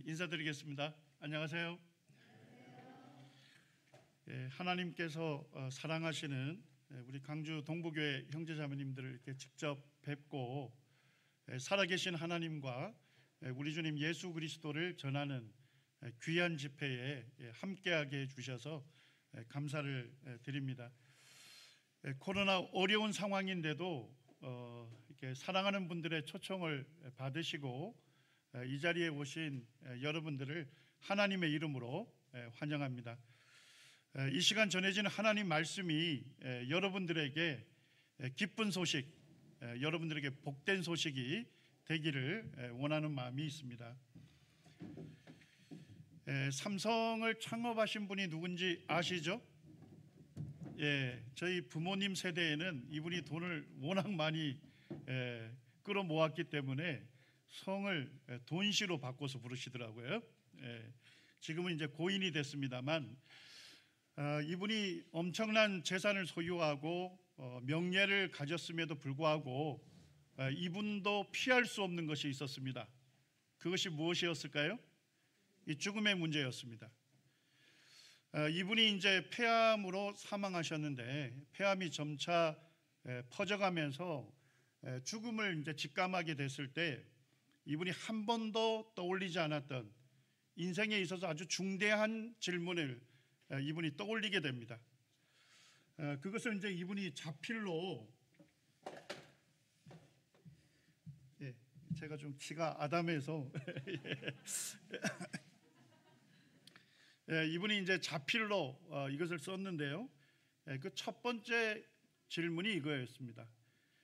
인사드리겠습니다. 안녕하세요. 하나님께서 사랑하시는 우리 강주 동부교회 형제자매님들을 이렇게 직접 뵙고 살아계신 하나님과 우리 주님 예수 그리스도를 전하는 귀한 집회에 함께하게 해주셔서 감사를 드립니다. 코로나 어려운 상황인데도 이렇게 사랑하는 분들의 초청을 받으시고 이 자리에 오신 여러분들을 하나님의 이름으로 환영합니다. 이 시간 전해지는 하나님 말씀이 여러분들에게 기쁜 소식, 여러분들에게 복된 소식이 되기를 원하는 마음이 있습니다. 삼성을 창업하신 분이 누군지 아시죠? 저희 부모님 세대에는 이분이 돈을 워낙 많이 끌어모았기 때문에 성을 돈시로 바꿔서 부르시더라고요. 지금은 이제 고인이 됐습니다만 이분이 엄청난 재산을 소유하고 명예를 가졌음에도 불구하고 이분도 피할 수 없는 것이 있었습니다. 그것이 무엇이었을까요? 이 죽음의 문제였습니다. 이분이 이제 폐암으로 사망하셨는데 폐암이 점차 퍼져가면서 죽음을 이제 직감하게 됐을 때 이분이 한 번도 떠올리지 않았던 인생에 있어서 아주 중대한 질문을 이분이 떠올리게 됩니다. 그것은 이제 이분이 자필로, 제가 좀 키가 아담해서 이분이 이제 자필로 이것을 썼는데요. 그 첫 번째 질문이 이거였습니다.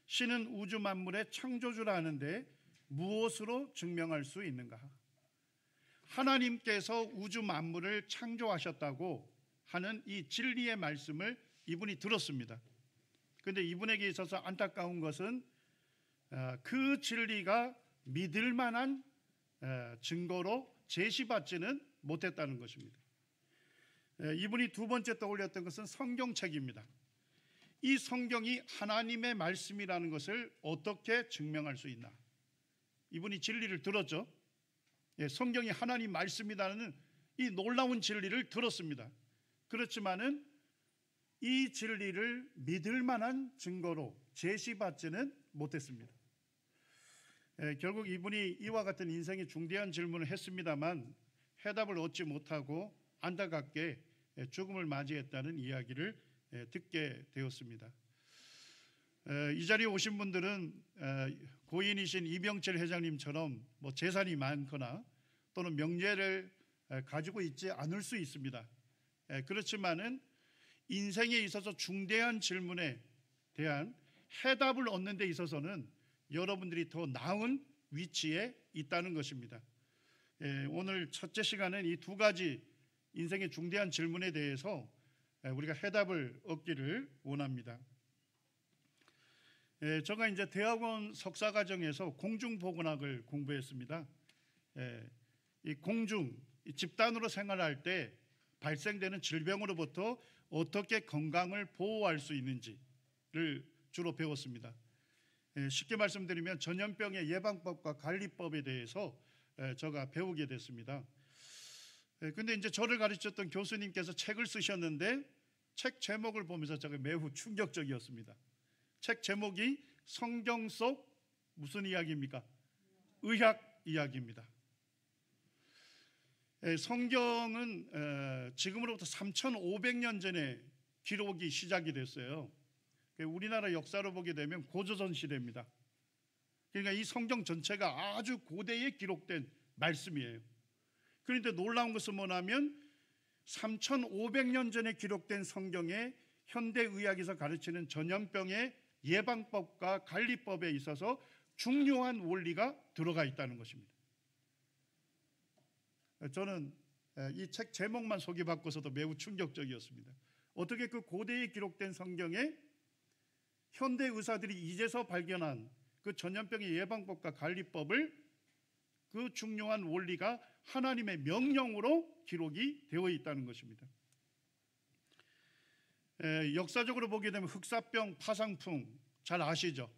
신은 우주 만물의 창조주라 하는데 무엇으로 증명할 수 있는가? 하나님께서 우주 만물을 창조하셨다고 하는 이 진리의 말씀을 이분이 들었습니다. 그런데 이분에게 있어서 안타까운 것은 그 진리가 믿을 만한 증거로 제시받지는 못했다는 것입니다. 이분이 두 번째 떠올렸던 것은 성경책입니다. 이 성경이 하나님의 말씀이라는 것을 어떻게 증명할 수 있나? 이분이 진리를 들었죠. 성경이 하나님 말씀이라는 이 놀라운 진리를 들었습니다. 그렇지만은 이 진리를 믿을 만한 증거로 제시받지는 못했습니다. 결국 이분이 이와 같은 인생의 중대한 질문을 했습니다만 해답을 얻지 못하고 안타깝게 죽음을 맞이했다는 이야기를 듣게 되었습니다. 이 자리에 오신 분들은 고인이신 이병철 회장님처럼 뭐 재산이 많거나 또는 명예를 가지고 있지 않을 수 있습니다. 그렇지만은 인생에 있어서 중대한 질문에 대한 해답을 얻는 데 있어서는 여러분들이 더 나은 위치에 있다는 것입니다. 오늘 첫째 시간은 이 두 가지 인생의 중대한 질문에 대해서 우리가 해답을 얻기를 원합니다. 제가 이제 대학원 석사과정에서 공중보건학을 공부했습니다. 이 집단으로 생활할 때 발생되는 질병으로부터 어떻게 건강을 보호할 수 있는지를 주로 배웠습니다. 쉽게 말씀드리면 전염병의 예방법과 관리법에 대해서 제가 배우게 됐습니다. 근데 이제 저를 가르쳤던 교수님께서 책을 쓰셨는데 책 제목을 보면서 제가 매우 충격적이었습니다. 책 제목이 성경 속 무슨 이야기입니까? 의학 이야기입니다. 성경은 지금으로부터 3,500년 전에 기록이 시작이 됐어요. 우리나라 역사로 보게 되면 고조선 시대입니다. 그러니까 이 성경 전체가 아주 고대에 기록된 말씀이에요. 그런데 놀라운 것은 뭐냐면 3,500년 전에 기록된 성경에 현대의학에서 가르치는 전염병의 예방법과 관리법에 있어서 중요한 원리가 들어가 있다는 것입니다. 저는 이 책 제목만 소개받고서도 매우 충격적이었습니다. 어떻게 그 고대에 기록된 성경에 현대 의사들이 이제서 발견한 그 전염병의 예방법과 관리법을 그 중요한 원리가 하나님의 명령으로 기록이 되어 있다는 것입니다. 역사적으로 보게 되면 흑사병, 파상풍 잘 아시죠?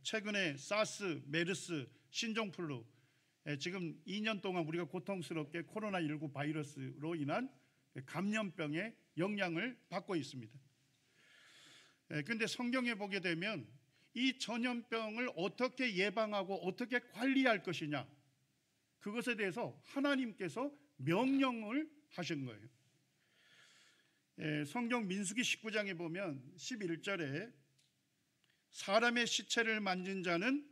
최근에 사스, 메르스, 신종플루, 지금 2년 동안 우리가 고통스럽게 코로나19 바이러스로 인한 감염병의 영향을 받고 있습니다. 그런데 성경에 보게 되면 이 전염병을 어떻게 예방하고 어떻게 관리할 것이냐, 그것에 대해서 하나님께서 명령을 하신 거예요. 성경 민수기 19장에 보면 11절에 사람의 시체를 만진 자는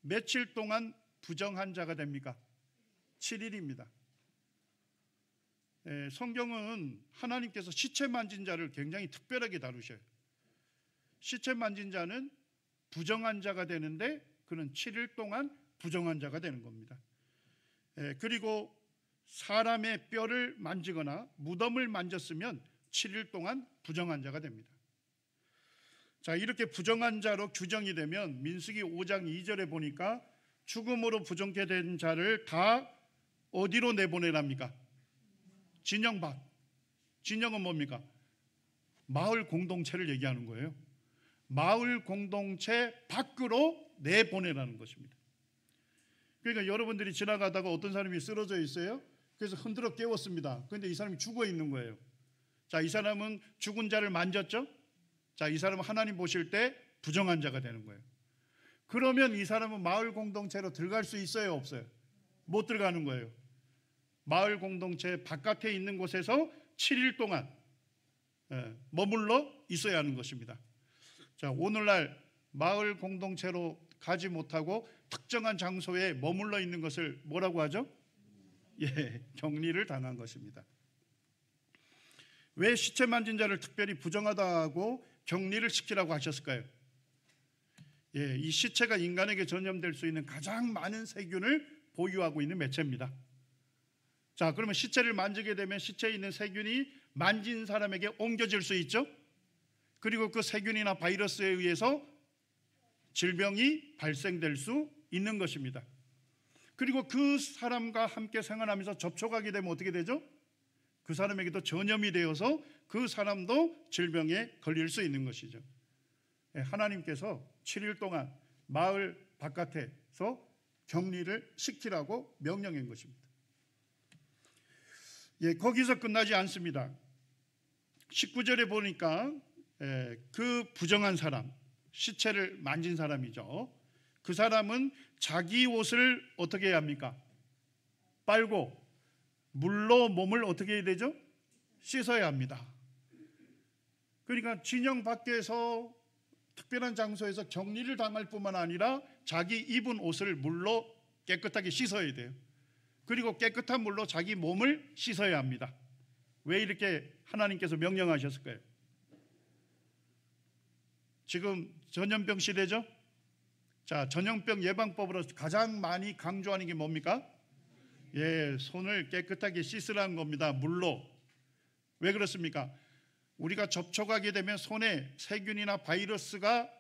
며칠 동안 부정한 자가 됩니까? 7일입니다. 성경은 하나님께서 시체 만진 자를 굉장히 특별하게 다루셔요. 시체 만진 자는 부정한 자가 되는데 그는 7일 동안 부정한 자가 되는 겁니다. 그리고 사람의 뼈를 만지거나 무덤을 만졌으면 7일 동안 부정한 자가 됩니다. 자, 이렇게 부정한 자로 규정이 되면 민수기 5장 2절에 보니까 죽음으로 부정케 된 자를 다 어디로 내보내랍니까? 진영 밖. 진영은 뭡니까? 마을 공동체를 얘기하는 거예요. 마을 공동체 밖으로 내보내라는 것입니다. 그러니까 여러분들이 지나가다가 어떤 사람이 쓰러져 있어요. 그래서 흔들어 깨웠습니다. 그런데 이 사람이 죽어 있는 거예요. 자, 이 사람은 죽은 자를 만졌죠? 자, 이 사람은 하나님 보실 때 부정한 자가 되는 거예요. 그러면 이 사람은 마을 공동체로 들어갈 수 있어요, 없어요? 못 들어가는 거예요. 마을 공동체 바깥에 있는 곳에서 7일 동안 머물러 있어야 하는 것입니다. 자, 오늘날 마을 공동체로 가지 못하고 특정한 장소에 머물러 있는 것을 뭐라고 하죠? 격리를 당한 것입니다. 왜 시체 만진 자를 특별히 부정하다고 격리를 시키라고 하셨을까요? 이 시체가 인간에게 전염될 수 있는 가장 많은 세균을 보유하고 있는 매체입니다. 자, 그러면 시체를 만지게 되면 시체에 있는 세균이 만진 사람에게 옮겨질 수 있죠. 그리고 그 세균이나 바이러스에 의해서 질병이 발생될 수 있는 것입니다. 그리고 그 사람과 함께 생활하면서 접촉하게 되면 어떻게 되죠? 그 사람에게도 전염이 되어서 그 사람도 질병에 걸릴 수 있는 것이죠. 하나님께서 7일 동안 마을 바깥에서 격리를 시키라고 명령한 것입니다. 거기서 끝나지 않습니다. 19절에 보니까 그 부정한 사람, 시체를 만진 사람이죠. 그 사람은 자기 옷을 어떻게 해야 합니까? 빨고 물로 몸을 어떻게 해야 되죠? 씻어야 합니다. 그러니까 진영 밖에서 특별한 장소에서 격리를 당할 뿐만 아니라 자기 입은 옷을 물로 깨끗하게 씻어야 돼요. 그리고 깨끗한 물로 자기 몸을 씻어야 합니다. 왜 이렇게 하나님께서 명령하셨을까요? 지금 전염병 시대죠? 자, 전염병 예방법으로 가장 많이 강조하는 게 뭡니까? 손을 깨끗하게 씻으라는 겁니다. 물로. 왜 그렇습니까? 우리가 접촉하게 되면 손에 세균이나 바이러스가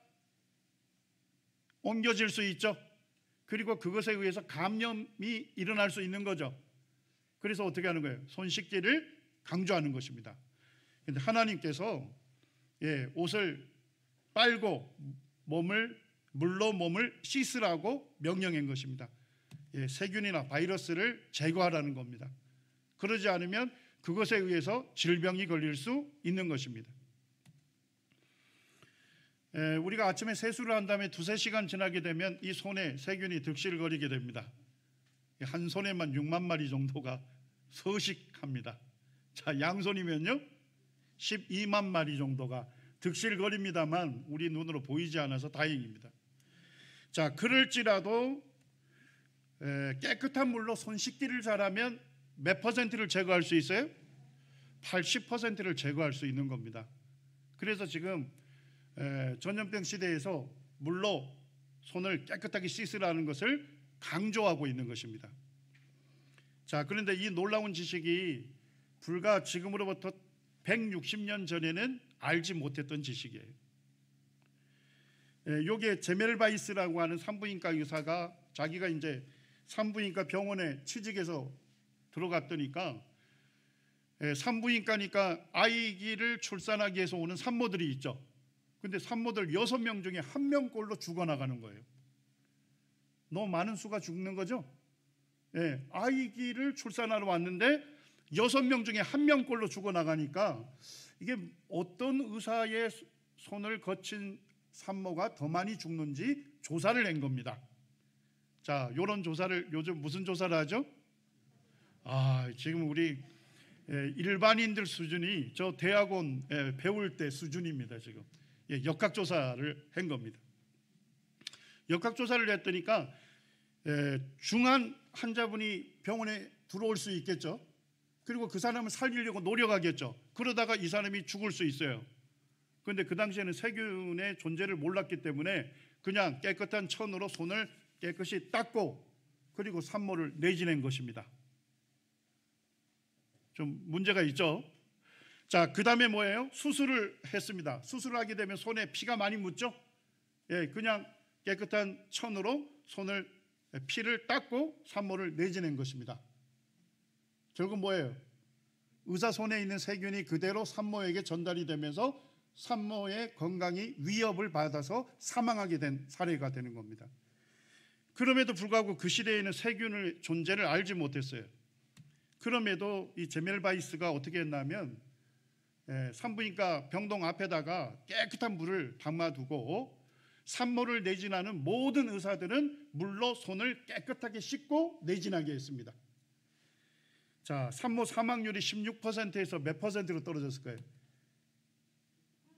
옮겨질 수 있죠. 그리고 그것에 의해서 감염이 일어날 수 있는 거죠. 그래서 어떻게 하는 거예요? 손 씻기를 강조하는 것입니다. 그런데 하나님께서 옷을 빨고 물로 몸을 씻으라고 명령한 것입니다. 세균이나 바이러스를 제거하라는 겁니다. 그러지 않으면 그것에 의해서 질병이 걸릴 수 있는 것입니다. 우리가 아침에 세수를 한 다음에 2-3시간 지나게 되면 이 손에 세균이 득실거리게 됩니다. 한 손에만 6만 마리 정도가 서식합니다. 자, 양손이면요 12만 마리 정도가 득실거립니다만 우리 눈으로 보이지 않아서 다행입니다. 자, 그럴지라도 깨끗한 물로 손 씻기를 잘하면 몇 퍼센트를 제거할 수 있어요? 80%를 제거할 수 있는 겁니다. 그래서 지금 전염병 시대에서 물로 손을 깨끗하게 씻으라는 것을 강조하고 있는 것입니다. 자, 그런데 이 놀라운 지식이 불과 지금으로부터 160년 전에는 알지 못했던 지식이에요. 요게 제멜바이스라고 하는 산부인과 의사가 자기가 이제 산부인과 병원에 취직해서 들어갔더니까 산부인과니까 아기를 출산하기 위해서 오는 산모들이 있죠. 근데 산모들 6명 중에 1명꼴로 죽어나가는 거예요. 너무 많은 수가 죽는 거죠. 예, 아이기를 출산하러 왔는데 6명 중에 1명꼴로 죽어나가니까 이게 어떤 의사의 손을 거친 산모가 더 많이 죽는지 조사를 한 겁니다. 자, 이런 조사를 요즘 무슨 조사를 하죠? 지금 우리 일반인들 수준이 저 대학원 배울 때 수준입니다. 지금 역학조사를 한 겁니다. 역학조사를 했더니까 중한 환자분이 병원에 들어올 수 있겠죠. 그리고 그 사람을 살리려고 노력하겠죠. 그러다가 이 사람이 죽을 수 있어요. 그런데 그 당시에는 세균의 존재를 몰랐기 때문에 그냥 깨끗한 천으로 손을 깨끗이 닦고 그리고 산모를 내지낸 것입니다. 좀 문제가 있죠. 자, 그 다음에 뭐예요? 수술을 했습니다. 수술을 하게 되면 손에 피가 많이 묻죠. 그냥 깨끗한 천으로 손을 피를 닦고 산모를 내지낸 것입니다. 결국 뭐예요? 의사 손에 있는 세균이 그대로 산모에게 전달이 되면서 산모의 건강이 위협을 받아서 사망하게 된 사례가 되는 겁니다. 그럼에도 불구하고 그 시대에는 세균의 존재를 알지 못했어요. 그럼에도 이 제멜바이스가 어떻게 했냐면 산부인과 병동 앞에다가 깨끗한 물을 담아두고 산모를 내진하는 모든 의사들은 물로 손을 깨끗하게 씻고 내진하게 했습니다. 자, 산모 사망률이 16%에서 몇 퍼센트로 떨어졌을 거예요?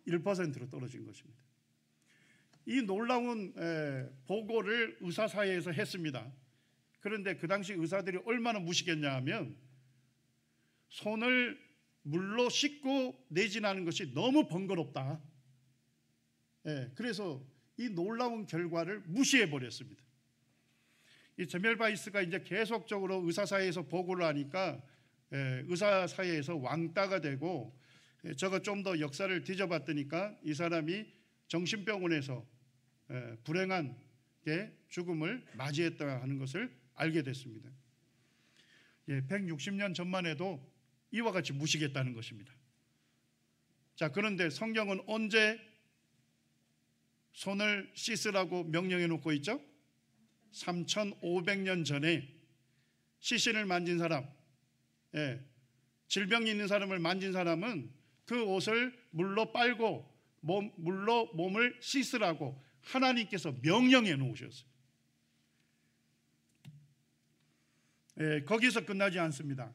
1%로 떨어진 것입니다. 이 놀라운 보고를 의사사회에서 했습니다. 그런데 그 당시 의사들이 얼마나 무식했냐 하면 손을 물로 씻고 내진하는 것이 너무 번거롭다. 그래서 이 놀라운 결과를 무시해 버렸습니다. 이 제멜바이스가 이제 계속적으로 의사사회에서 보고를 하니까 의사사회에서 왕따가 되고, 저거 좀 더 역사를 뒤져봤더니까 이 사람이 정신병원에서 불행한 죽음을 맞이했다 하는 것을 알게 됐습니다. 160년 전만 해도 이와 같이 무식했다는 것입니다. 자, 그런데 성경은 언제 손을 씻으라고 명령해 놓고 있죠? 3,500년 전에 시신을 만진 사람, 질병이 있는 사람을 만진 사람은 그 옷을 물로 빨고 물로 몸을 씻으라고 하나님께서 명령해 놓으셨어요. 거기서 끝나지 않습니다.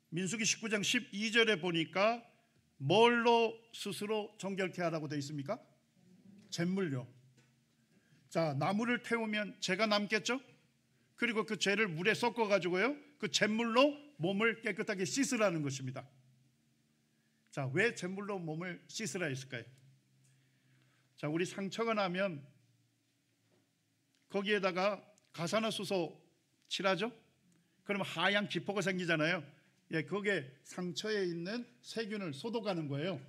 민수기 19장 12절에 보니까 뭘로 스스로 정결케 하라고 되어 있습니까? 잿물요. 자, 나무를 태우면 죄가 남겠죠? 그리고 그 죄를 물에 섞어 가지고요, 그 잿물로 몸을 깨끗하게 씻으라는 것입니다. 자, 왜 잿물로 몸을 씻으라 했을까요? 자, 우리 상처가 나면 거기에다가 가산화수소 칠하죠? 그러면 하얀 기포가 생기잖아요. 거기에 상처에 있는 세균을 소독하는 거예요.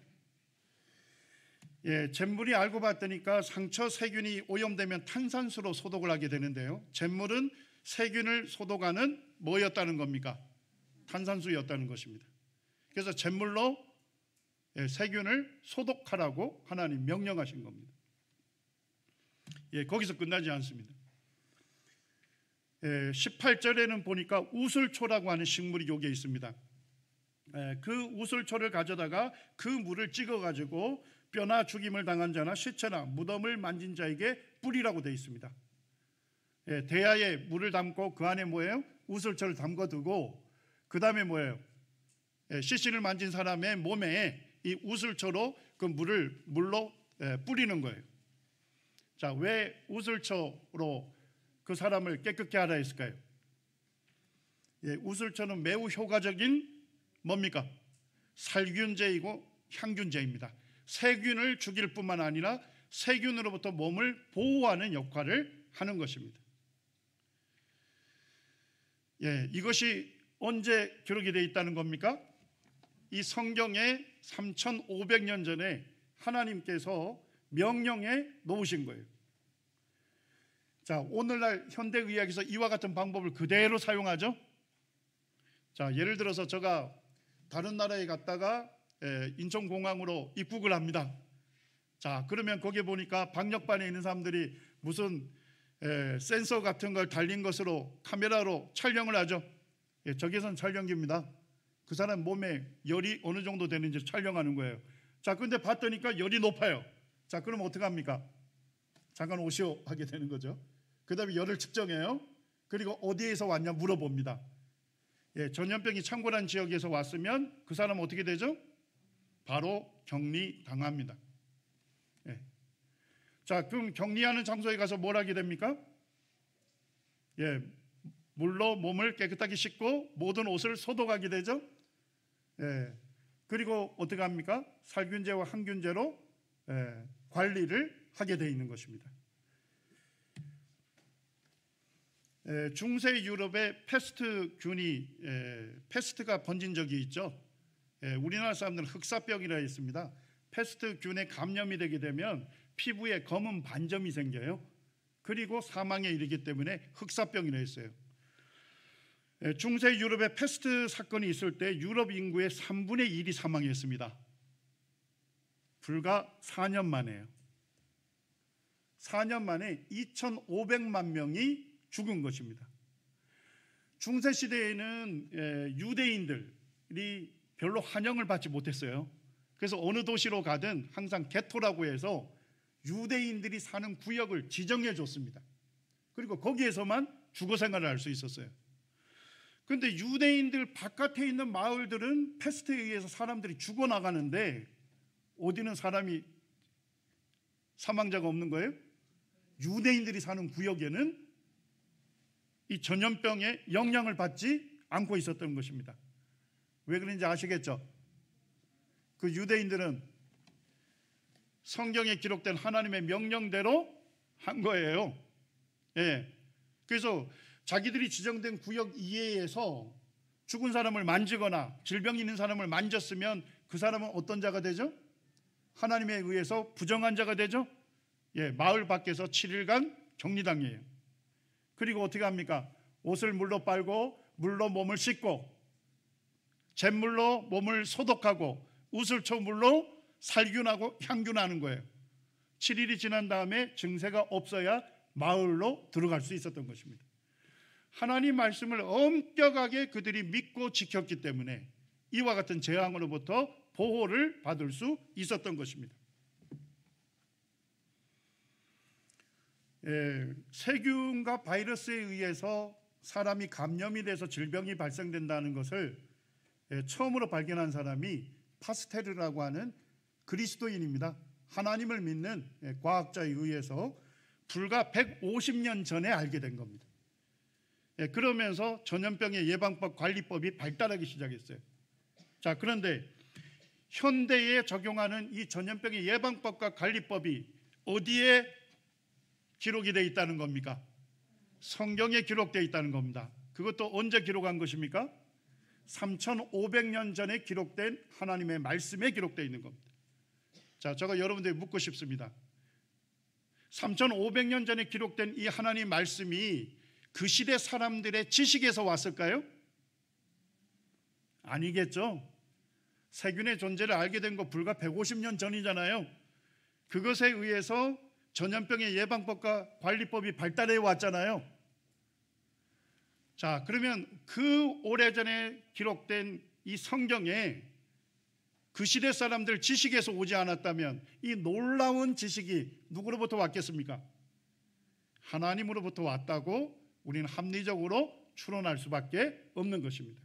잿물이 알고 봤더니까 상처 세균이 오염되면 탄산수로 소독을 하게 되는데요, 잿물은 세균을 소독하는 뭐였다는 겁니까? 탄산수였다는 것입니다. 그래서 잿물로 세균을 소독하라고 하나님 명령하신 겁니다. 거기서 끝나지 않습니다. 18절에는 보니까 우슬초라고 하는 식물이 여기에 있습니다. 그 우슬초를 가져다가 그 물을 찍어가지고 뼈나 죽임을 당한 자나 시체나 무덤을 만진 자에게 뿌리라고 되어 있습니다. 대야에 물을 담고 그 안에 뭐예요? 우슬초를 담궈두고 그 다음에 뭐예요? 시신을 만진 사람의 몸에 이 우슬초로 그 물로 뿌리는 거예요. 자, 왜 우슬초로 그 사람을 깨끗게 하라 했을까요? 우슬초는 매우 효과적인 뭡니까? 살균제이고 향균제입니다. 세균을 죽일 뿐만 아니라 세균으로부터 몸을 보호하는 역할을 하는 것입니다. 이것이 언제 기록이 되어 있다는 겁니까? 이 성경에 3,500년 전에 하나님께서 명령해 놓으신 거예요. 자, 오늘날 현대의학에서 이와 같은 방법을 그대로 사용하죠. 자, 예를 들어서 제가 다른 나라에 갔다가 인천공항으로 입국을 합니다. 자, 그러면 거기에 보니까 방역반에 있는 사람들이 무슨 센서 같은 걸 달린 것으로 카메라로 촬영을 하죠. 적외선 촬영기입니다. 그 사람 몸에 열이 어느 정도 되는지 촬영하는 거예요. 자, 근데 봤더니까 열이 높아요. 자, 그럼 어떡합니까? 잠깐 오시오 하게 되는 거죠. 그 다음에 열을 측정해요. 그리고 어디에서 왔냐 물어봅니다. 전염병이 창궐한 지역에서 왔으면 그 사람은 어떻게 되죠? 바로 격리당합니다. 자, 그럼 격리하는 장소에 가서 뭘 하게 됩니까? 물로 몸을 깨끗하게 씻고 모든 옷을 소독하게 되죠. 그리고 어떻게 합니까? 살균제와 항균제로 관리를 하게 되어 있는 것입니다. 중세 유럽에 패스트균이 패스트가 번진 적이 있죠. 우리나라 사람들은 흑사병이라 했습니다. 패스트균에 감염이 되게 되면 피부에 검은 반점이 생겨요. 그리고 사망에 이르기 때문에 흑사병이라 했어요. 중세 유럽에 패스트 사건이 있을 때 유럽 인구의 3분의 1이 사망했습니다. 불과 4년 만에요. 4년 만에 2,500만 명이 죽은 것입니다. 중세 시대에는 유대인들이 별로 환영을 받지 못했어요. 그래서 어느 도시로 가든 항상 게토라고 해서 유대인들이 사는 구역을 지정해 줬습니다. 그리고 거기에서만 주거 생활을 할 수 있었어요. 그런데 유대인들 바깥에 있는 마을들은 패스트에 의해서 사람들이 죽어나가는데 어디는 사람이 사망자가 없는 거예요? 유대인들이 사는 구역에는 이 전염병의 영향을 받지 않고 있었던 것입니다. 왜 그런지 아시겠죠? 그 유대인들은 성경에 기록된 하나님의 명령대로 한 거예요. 그래서 자기들이 지정된 구역 이외에서 죽은 사람을 만지거나 질병이 있는 사람을 만졌으면 그 사람은 어떤 자가 되죠? 하나님에 의해서 부정한 자가 되죠. 마을 밖에서 7일간 격리당해요. 그리고 어떻게 합니까? 옷을 물로 빨고 물로 몸을 씻고 잿물로 몸을 소독하고 우슬초물로 살균하고 향균하는 거예요. 7일이 지난 다음에 증세가 없어야 마을로 들어갈 수 있었던 것입니다. 하나님 말씀을 엄격하게 그들이 믿고 지켰기 때문에 이와 같은 재앙으로부터 보호를 받을 수 있었던 것입니다. 세균과 바이러스에 의해서 사람이 감염이 돼서 질병이 발생된다는 것을 처음으로 발견한 사람이 파스테르라고 하는 그리스도인입니다. 하나님을 믿는 과학자에 의해서 불과 150년 전에 알게 된 겁니다. 그러면서 전염병의 예방법 관리법이 발달하기 시작했어요. 자, 그런데 현대에 적용하는 이 전염병의 예방법과 관리법이 어디에 기록이 되어 있다는 겁니까? 성경에 기록되어 있다는 겁니다. 그것도 언제 기록한 것입니까? 3,500년 전에 기록된 하나님의 말씀에 기록되어 있는 겁니다. 자, 제가 여러분들에게 묻고 싶습니다. 3,500년 전에 기록된 이 하나님 말씀이 그 시대 사람들의 지식에서 왔을까요? 아니겠죠. 세균의 존재를 알게 된 거 불과 150년 전이잖아요. 그것에 의해서 전염병의 예방법과 관리법이 발달해 왔잖아요. 자, 그러면 그 오래전에 기록된 이 성경에 그 시대 사람들 지식에서 오지 않았다면 이 놀라운 지식이 누구로부터 왔겠습니까? 하나님으로부터 왔다고 우리는 합리적으로 추론할 수밖에 없는 것입니다.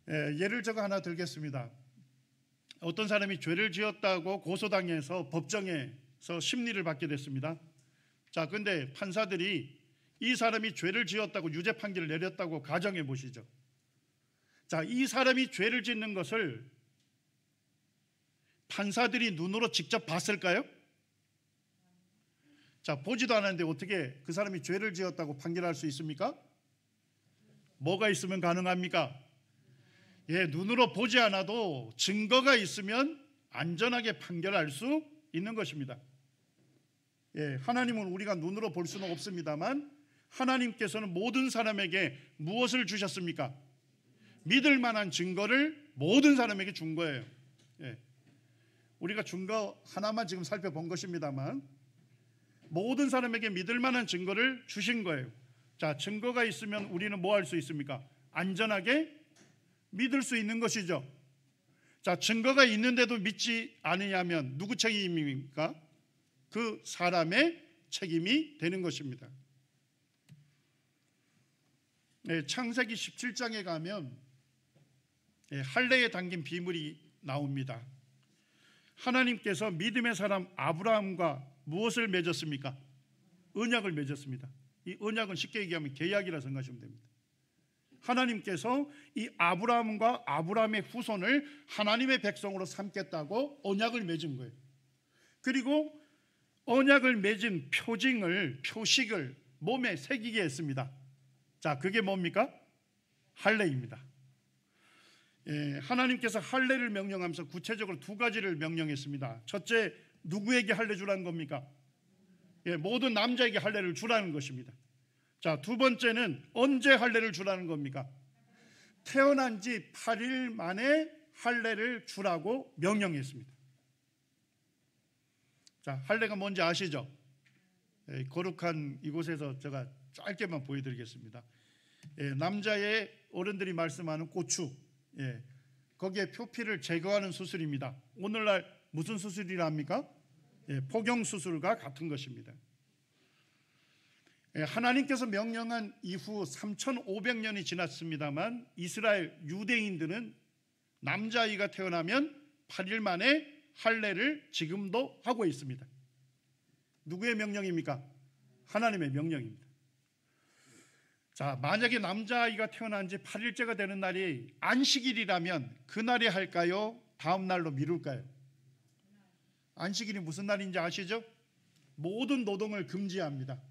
예를 제가 하나 들겠습니다. 어떤 사람이 죄를 지었다고 고소당해서 법정에서 심리를 받게 됐습니다. 자, 근데 판사들이 이 사람이 죄를 지었다고 유죄 판결을 내렸다고 가정해 보시죠. 자, 이 사람이 죄를 짓는 것을 판사들이 눈으로 직접 봤을까요? 자, 보지도 않았는데 어떻게 그 사람이 죄를 지었다고 판결할 수 있습니까? 뭐가 있으면 가능합니까? 눈으로 보지 않아도 증거가 있으면 안전하게 판결할 수 있는 것입니다. 하나님은 우리가 눈으로 볼 수는 없습니다만 하나님께서는 모든 사람에게 무엇을 우리가 증거 하나만 지금 살펴본 것입니다만 모든 사람에게 믿을 만한 증거를 주신 거예요. 자, 증거가 있으면 우리는 뭐 할 수 있습니까? 안전하게 믿을 수 있는 것이죠. 자, 증거가 있는데도 믿지 않으냐면 누구 책임입니까? 그 사람의 책임이 되는 것입니다. 창세기 17장에 가면 할례에 담긴 비밀이 나옵니다. 하나님께서 믿음의 사람 아브라함과 무엇을 맺었습니까? 언약을 맺었습니다. 이 언약은 쉽게 얘기하면 계약이라 생각하시면 됩니다. 하나님께서 이 아브라함과 아브라함의 후손을 하나님의 백성으로 삼겠다고 언약을 맺은 거예요. 그리고 언약을 맺은 표식을 몸에 새기게 했습니다. 자, 그게 뭡니까? 할례입니다. 하나님께서 할례를 명령하면서 구체적으로 두 가지를 명령했습니다. 첫째, 누구에게 할례 주라는 겁니까? 모든 남자에게 할례를 주라는 것입니다. 자, 두 번째는 언제 할례를 주라는 겁니까? 태어난 지 8일 만에 할례를 주라고 명령했습니다. 자, 할례가 뭔지 아시죠? 거룩한 이곳에서 제가 짧게만 보여드리겠습니다. 남자의 어른들이 말씀하는 고추, 거기에 표피를 제거하는 수술입니다. 오늘날 무슨 수술이라 합니까? 포경 수술과 같은 것입니다. 하나님께서 명령한 이후 3,500년이 지났습니다만 이스라엘 유대인들은 남자아이가 태어나면 8일 만에 할례를 지금도 하고 있습니다. 누구의 명령입니까? 하나님의 명령입니다. 자, 만약에 남자아이가 태어난 지 8일째가 되는 날이 안식일이라면 그날에 할까요? 다음 날로 미룰까요? 안식일이 무슨 날인지 아시죠? 모든 노동을 금지합니다.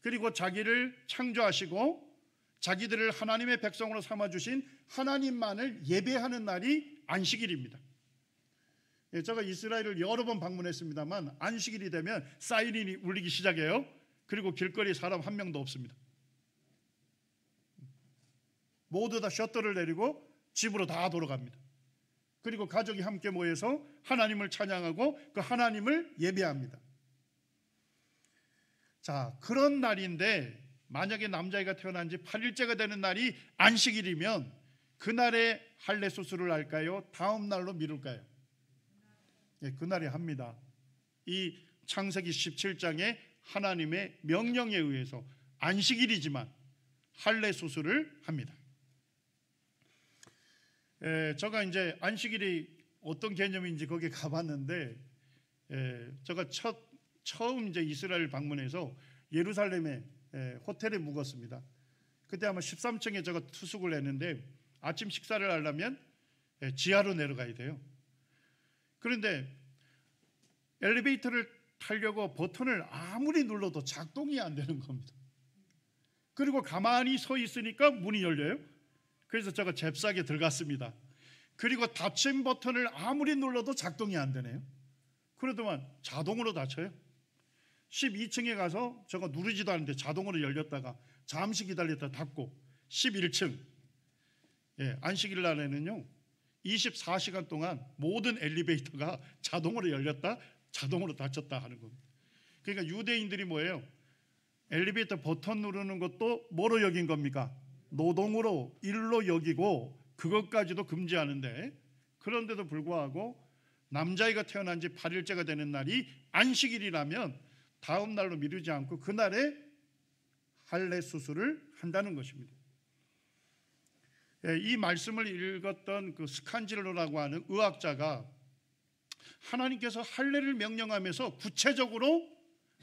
그리고 자기를 창조하시고 자기들을 하나님의 백성으로 삼아주신 하나님만을 예배하는 날이 안식일입니다. 제가 이스라엘을 여러 번 방문했습니다만 안식일이 되면 사이렌이 울리기 시작해요. 그리고 길거리에 사람 한 명도 없습니다. 모두 다 셔터를 내리고 집으로 다 돌아갑니다. 그리고 가족이 함께 모여서 하나님을 찬양하고 그 하나님을 예배합니다. 자, 그런 날인데 만약에 남자아이가 태어난 지 8일째가 되는 날이 안식일이면 그날에 할례 수술을 할까요? 다음 날로 미룰까요? 그날에 합니다. 이 창세기 17장의 하나님의 명령에 의해서 안식일이지만 할례 수술을 합니다. 제가 이제 안식일이 어떤 개념인지 거기 가봤는데, 제가 처음 이제 이스라엘 방문해서 예루살렘에 호텔에 묵었습니다. 그때 아마 13층에 제가 투숙을 했는데 아침 식사를 하려면 지하로 내려가야 돼요. 그런데 엘리베이터를 타려고 버튼을 아무리 눌러도 작동이 안 되는 겁니다. 그리고 가만히 서 있으니까 문이 열려요. 그래서 제가 잽싸게 들어갔습니다. 그리고 닫힘 버튼을 아무리 눌러도 작동이 안 되네요. 그러더만 자동으로 닫혀요. 12층에 가서 제가 누르지도 않는데 자동으로 열렸다가 잠시 기다렸다 닫고 11층 안식일 날에는요 24시간 동안 모든 엘리베이터가 자동으로 열렸다 자동으로 닫혔다 하는 겁니다. 그러니까 유대인들이 뭐예요? 엘리베이터 버튼 누르는 것도 뭐로 여긴 겁니까? 노동으로 일로 여기고 그것까지도 금지하는데, 그런데도 불구하고 남자아이가 태어난 지 8일째가 되는 날이 안식일이라면 다음 날로 미루지 않고 그날에 할례 수술을 한다는 것입니다. 이 말씀을 읽었던 그 스칸질로라고 하는 의학자가 하나님께서 할례를 명령하면서 구체적으로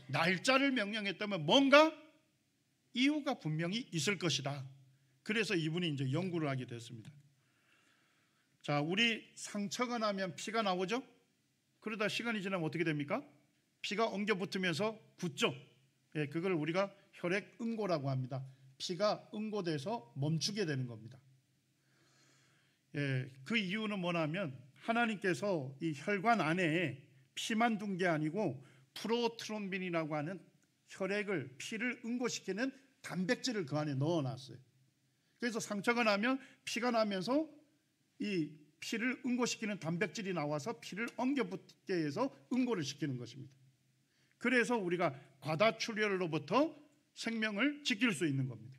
날짜를 명령했다면 뭔가 이유가 분명히 있을 것이다. 그래서 이분이 이제 연구를 하게 됐습니다. 자, 우리 상처가 나면 피가 나오죠? 그러다 시간이 지나면 어떻게 됩니까? 피가 엉겨 붙으면서 굳죠. 그걸 우리가 혈액응고라고 합니다. 피가 응고돼서 멈추게 되는 겁니다. 그 이유는 뭐냐면 하나님께서 이 혈관 안에 피만 둔 게 아니고 프로트롬빈이라고 하는 혈액을 피를 응고시키는 단백질을 그 안에 넣어놨어요. 그래서 상처가 나면 피가 나면서 이 피를 응고시키는 단백질이 나와서 피를 엉겨붙게 해서 응고를 시키는 것입니다. 그래서 우리가 과다출혈로부터 생명을 지킬 수 있는 겁니다.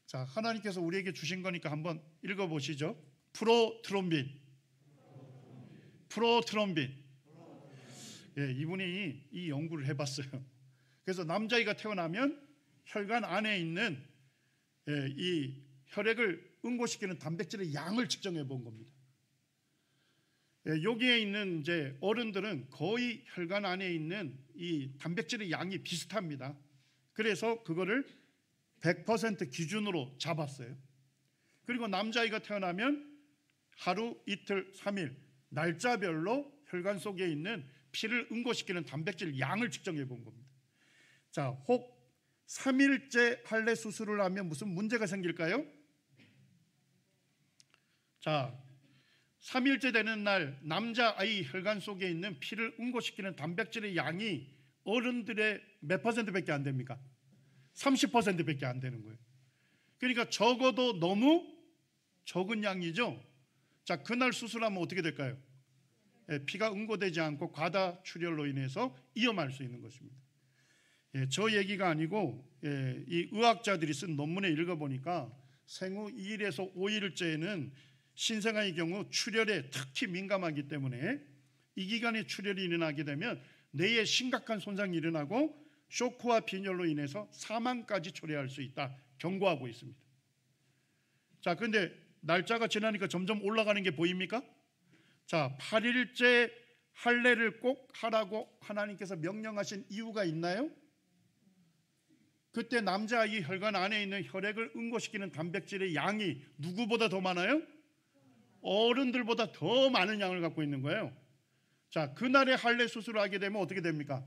자, 하나님께서 우리에게 주신 거니까 한번 읽어보시죠. 프로트롬빈. 예, 이분이 이 연구를 해봤어요. 그래서 남자아이가 태어나면 혈관 안에 있는 이 혈액을 응고시키는 단백질의 양을 측정해 본 겁니다. 여기에 있는 이제 어른들은 거의 혈관 안에 있는 이 단백질의 양이 비슷합니다. 그래서 그거를 100% 기준으로 잡았어요. 그리고 남자아이가 태어나면 하루, 이틀, 3일 날짜별로 혈관 속에 있는 피를 응고시키는 단백질 양을 측정해 본 겁니다. 자, 혹 3일째 할례 수술을 하면 무슨 문제가 생길까요? 자, 3일째 되는 날 남자아이 혈관 속에 있는 피를 응고시키는 단백질의 양이 어른들의 몇 %밖에 안 됩니까? 30%밖에 안 되는 거예요. 그러니까 적어도 너무 적은 양이죠. 자, 그날 수술하면 어떻게 될까요? 피가 응고되지 않고 과다출혈로 인해서 위험할 수 있는 것입니다. 저 얘기가 아니고 이 의학자들이 쓴 논문에 읽어보니까 생후 2일에서 5일째에는 신생아의 경우 출혈에 특히 민감하기 때문에 이 기간에 출혈이 일어나게 되면 뇌에 심각한 손상이 일어나고 쇼크와 빈혈로 인해서 사망까지 초래할 수 있다 경고하고 있습니다. 자, 그런데 날짜가 지나니까 점점 올라가는 게 보입니까? 자, 8일째 할례를 꼭 하라고 하나님께서 명령하신 이유가 있나요? 그때 남자아이 혈관 안에 있는 혈액을 응고시키는 단백질의 양이 누구보다 더 많아요? 어른들보다 더 많은 양을 갖고 있는 거예요. 자, 그날에 할례 수술을 하게 되면 어떻게 됩니까?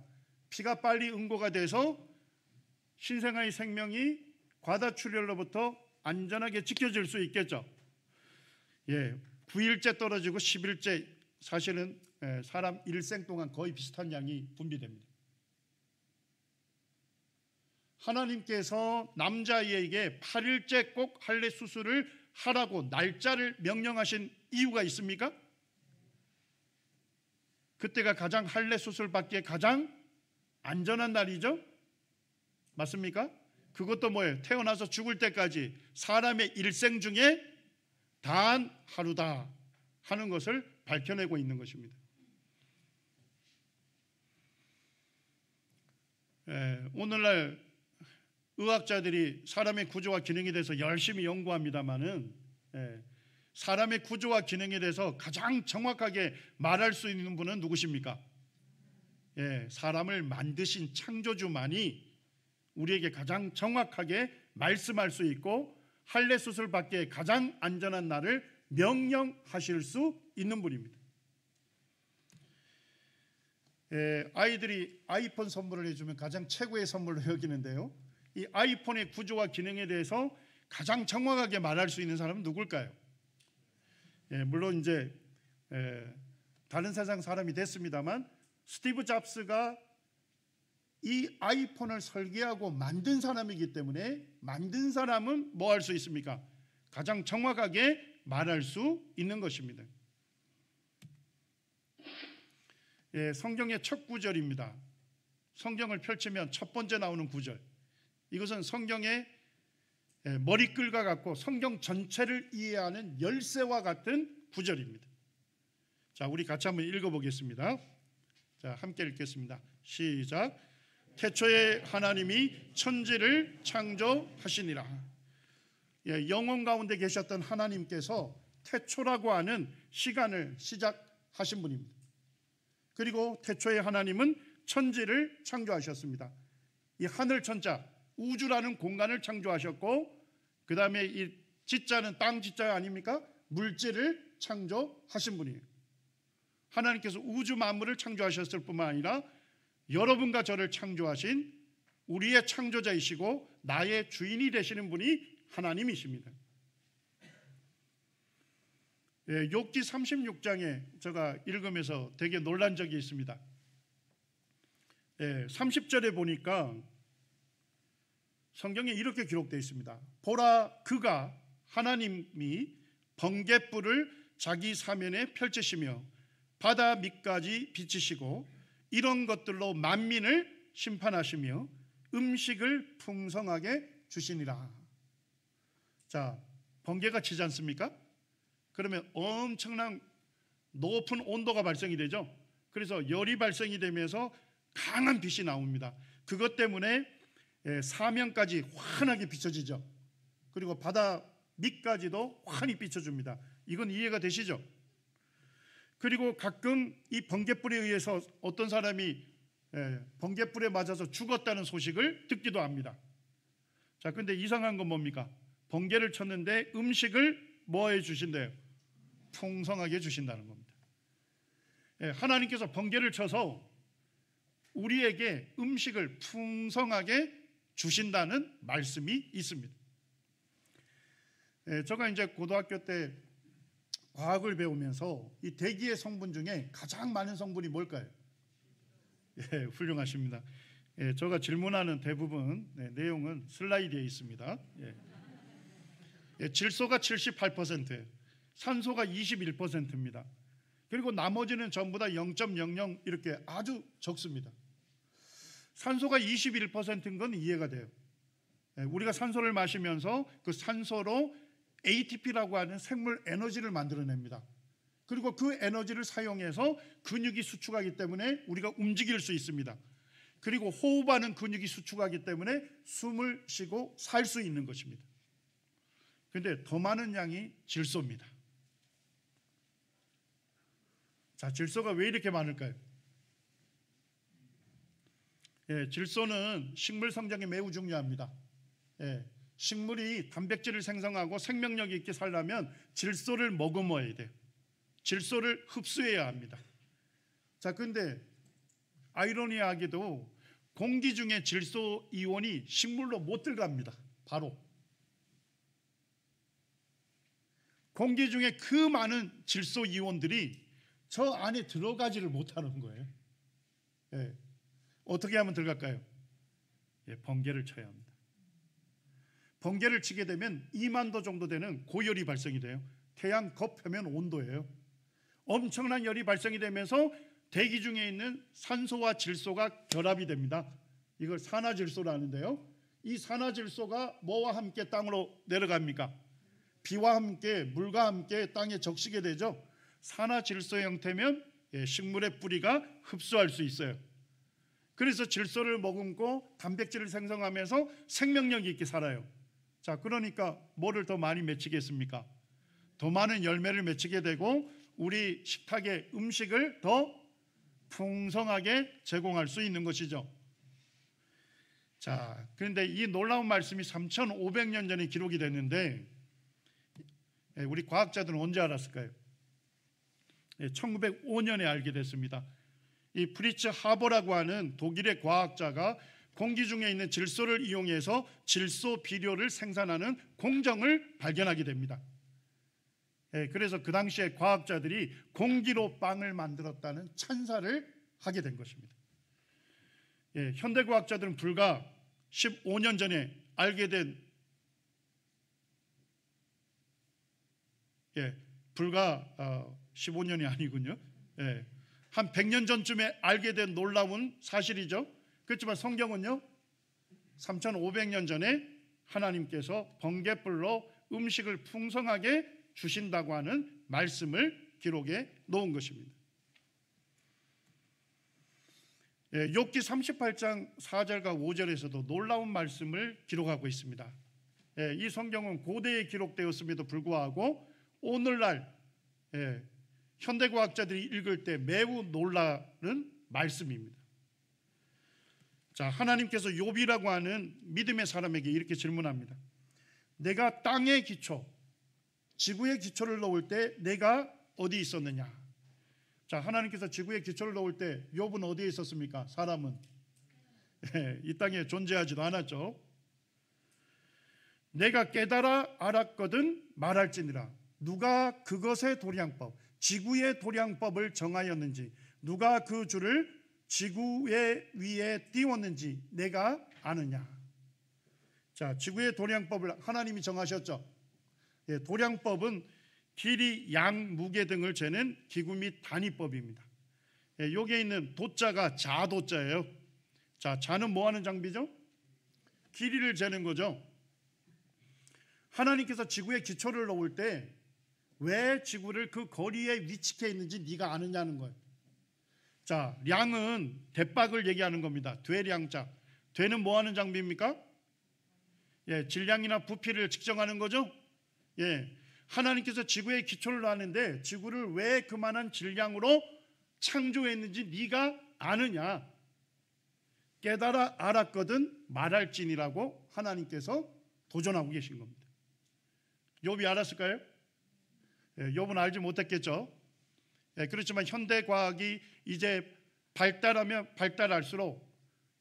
피가 빨리 응고가 돼서 신생아의 생명이 과다출혈로부터 안전하게 지켜질 수 있겠죠. 9일째 떨어지고 10일째 사실은 사람 일생 동안 거의 비슷한 양이 분비됩니다. 하나님께서 남자아이에게 8일째 꼭 할례 수술을 하라고 날짜를 명령하신 이유가 있습니까? 그때가 가장 할례 수술 받기에 가장 안전한 날이죠? 맞습니까? 그것도 뭐예요? 태어나서 죽을 때까지 사람의 일생 중에 단 하루다 하는 것을 밝혀내고 있는 것입니다. 오늘날 의학자들이 사람의 구조와 기능에 대해서 열심히 연구합니다마는 사람의 구조와 기능에 대해서 가장 정확하게 말할 수 있는 분은 누구십니까? 사람을 만드신 창조주만이 우리에게 가장 정확하게 말씀할 수 있고 할례 수술 받기에 가장 안전한 날을 명령하실 수 있는 분입니다. 아이들이 아이폰 선물을 해주면 가장 최고의 선물로 여기는데요, 이 아이폰의 구조와 기능에 대해서 가장 정확하게 말할 수 있는 사람은 누굴까요? 물론 이제 다른 세상 사람이 됐습니다만 스티브 잡스가 이 아이폰을 설계하고 만든 사람이기 때문에 만든 사람은 뭐 할 수 있습니까? 가장 정확하게 말할 수 있는 것입니다. 성경의 첫 구절입니다. 성경을 펼치면 첫 번째 나오는 구절. 이것은 성경의 머리글과 같고 성경 전체를 이해하는 열쇠와 같은 구절입니다. 자, 우리 같이 한번 읽어보겠습니다. 자, 함께 읽겠습니다. 시작. 태초에 하나님이 천지를 창조하시니라. 영원 가운데 계셨던 하나님께서 태초라고 하는 시간을 시작하신 분입니다. 그리고 태초에 하나님은 천지를 창조하셨습니다. 이 하늘 천자, 우주라는 공간을 창조하셨고, 그 다음에 이 지자는 땅 지자 아닙니까? 물질을 창조하신 분이에요. 하나님께서 우주 만물을 창조하셨을 뿐만 아니라 여러분과 저를 창조하신 우리의 창조자이시고 나의 주인이 되시는 분이 하나님이십니다. 욥기 36장에 제가 읽으면서 되게 놀란 적이 있습니다. 30절에 보니까 성경에 이렇게 기록되어 있습니다. 보라, 그가 하나님이 번갯불을 자기 사면에 펼치시며 바다 밑까지 비치시고 이런 것들로 만민을 심판하시며 음식을 풍성하게 주시니라. 자, 번개가 치지 않습니까? 그러면 엄청난 높은 온도가 발생이 되죠. 그래서 열이 발생이 되면서 강한 빛이 나옵니다. 그것 때문에 사면까지 환하게 비춰지죠. 그리고 바다 밑까지도 환히 비춰줍니다. 이건 이해가 되시죠? 그리고 가끔 이 번갯불에 의해서 어떤 사람이 번갯불에 맞아서 죽었다는 소식을 듣기도 합니다. 자, 근데 이상한 건 뭡니까? 번개를 쳤는데 음식을 뭐 해주신대요? 풍성하게 주신다는 겁니다. 하나님께서 번개를 쳐서 우리에게 음식을 풍성하게 주신다는 말씀이 있습니다. 제가 이제 고등학교 때 과학을 배우면서 이 대기의 성분 중에 가장 많은 성분이 뭘까요? 훌륭하십니다. 제가 질문하는 대부분 내용은 슬라이드에 있습니다. 질소가 78%예요. 산소가 21%입니다. 그리고 나머지는 전부 다 0.00 이렇게 아주 적습니다. 산소가 21%인 건 이해가 돼요. 우리가 산소를 마시면서 그 산소로 ATP라고 하는 생물 에너지를 만들어냅니다. 그리고 그 에너지를 사용해서 근육이 수축하기 때문에 우리가 움직일 수 있습니다. 그리고 호흡하는 근육이 수축하기 때문에 숨을 쉬고 살 수 있는 것입니다. 그런데 더 많은 양이 질소입니다. 자, 질소가 왜 이렇게 많을까요? 질소는 식물 성장에 매우 중요합니다. 식물이 단백질을 생성하고 생명력 있게 살려면 질소를 머금어야 돼요. 질소를 흡수해야 합니다. 자, 근데 아이러니하게도 공기 중에 질소 이온이 식물로 못 들어갑니다. 바로 공기 중에 그 많은 질소 이온들이 저 안에 들어가지를 못하는 거예요. 어떻게 하면 들어갈까요? 번개를 쳐야 합니다. 번개를 치게 되면 2만 도 정도 되는 고열이 발생이 돼요. 태양 겉표면 온도예요. 엄청난 열이 발생이 되면서 대기 중에 있는 산소와 질소가 결합이 됩니다. 이걸 산화질소라 하는데요. 이 산화질소가 뭐와 함께 땅으로 내려갑니까? 비와 함께 물과 함께 땅에 적시게 되죠. 산화질소 형태면 식물의 뿌리가 흡수할 수 있어요. 그래서 질소를 머금고 단백질을 생성하면서 생명력 있게 살아요. 자, 그러니까 뭐를 더 많이 맺히겠습니까? 더 많은 열매를 맺히게 되고 우리 식탁에 음식을 더 풍성하게 제공할 수 있는 것이죠. 자, 그런데 이 놀라운 말씀이 3,500년 전에 기록이 됐는데 우리 과학자들은 언제 알았을까요? 1905년에 알게 됐습니다. 이 프리츠 하버라고 하는 독일의 과학자가 공기 중에 있는 질소를 이용해서 질소 비료를 생산하는 공정을 발견하게 됩니다. 그래서 그 당시에 과학자들이 공기로 빵을 만들었다는 찬사를 하게 된 것입니다. 현대 과학자들은 불과 15년 전에 알게 된 불과 15년이 아니군요. 한 100년 전쯤에 알게 된 놀라운 사실이죠. 그렇지만 성경은요 3,500년 전에 하나님께서 번갯불로 음식을 풍성하게 주신다고 하는 말씀을 기록해 놓은 것입니다. 욥기 38장 4절과 5절에서도 놀라운 말씀을 기록하고 있습니다. 이 성경은 고대에 기록되었음에도 불구하고 오늘날 현대과학자들이 읽을 때 매우 놀라는 말씀입니다. 자, 하나님께서 욥이라고 하는 믿음의 사람에게 이렇게 질문합니다. 내가 땅의 기초, 지구의 기초를 놓을 때 내가 어디 있었느냐? 자, 하나님께서 지구의 기초를 놓을 때 욥은 어디에 있었습니까? 사람은 이 땅에 존재하지도 않았죠. 내가 깨달아 알았거든 말할지니라. 누가 그것의 도량법, 지구의 도량법을 정하였는지, 누가 그 줄을 지구의 위에 띄웠는지 내가 아느냐? 자, 지구의 도량법을 하나님이 정하셨죠. 도량법은 길이, 양, 무게 등을 재는 기구 및 단위법입니다. 여기에 있는 도자가 자도자예요. 자, 자는 뭐 하는 장비죠? 길이를 재는 거죠. 하나님께서 지구에 기초를 놓을 때 왜 지구를 그 거리에 위치해 있는지 네가 아느냐는 거예요. 자, 량은 대박을 얘기하는 겁니다. 되량자. 되는 뭐 하는 장비입니까? 질량이나 부피를 측정하는 거죠. 하나님께서 지구에 기초를 놨는데 지구를 왜 그만한 질량으로 창조했는지 네가 아느냐? 깨달아 알았거든 말할지니라고 하나님께서 도전하고 계신 겁니다. 욥이 알았을까요? 욥은 알지 못했겠죠. 그렇지만 현대과학이 이제 발달하면 발달할수록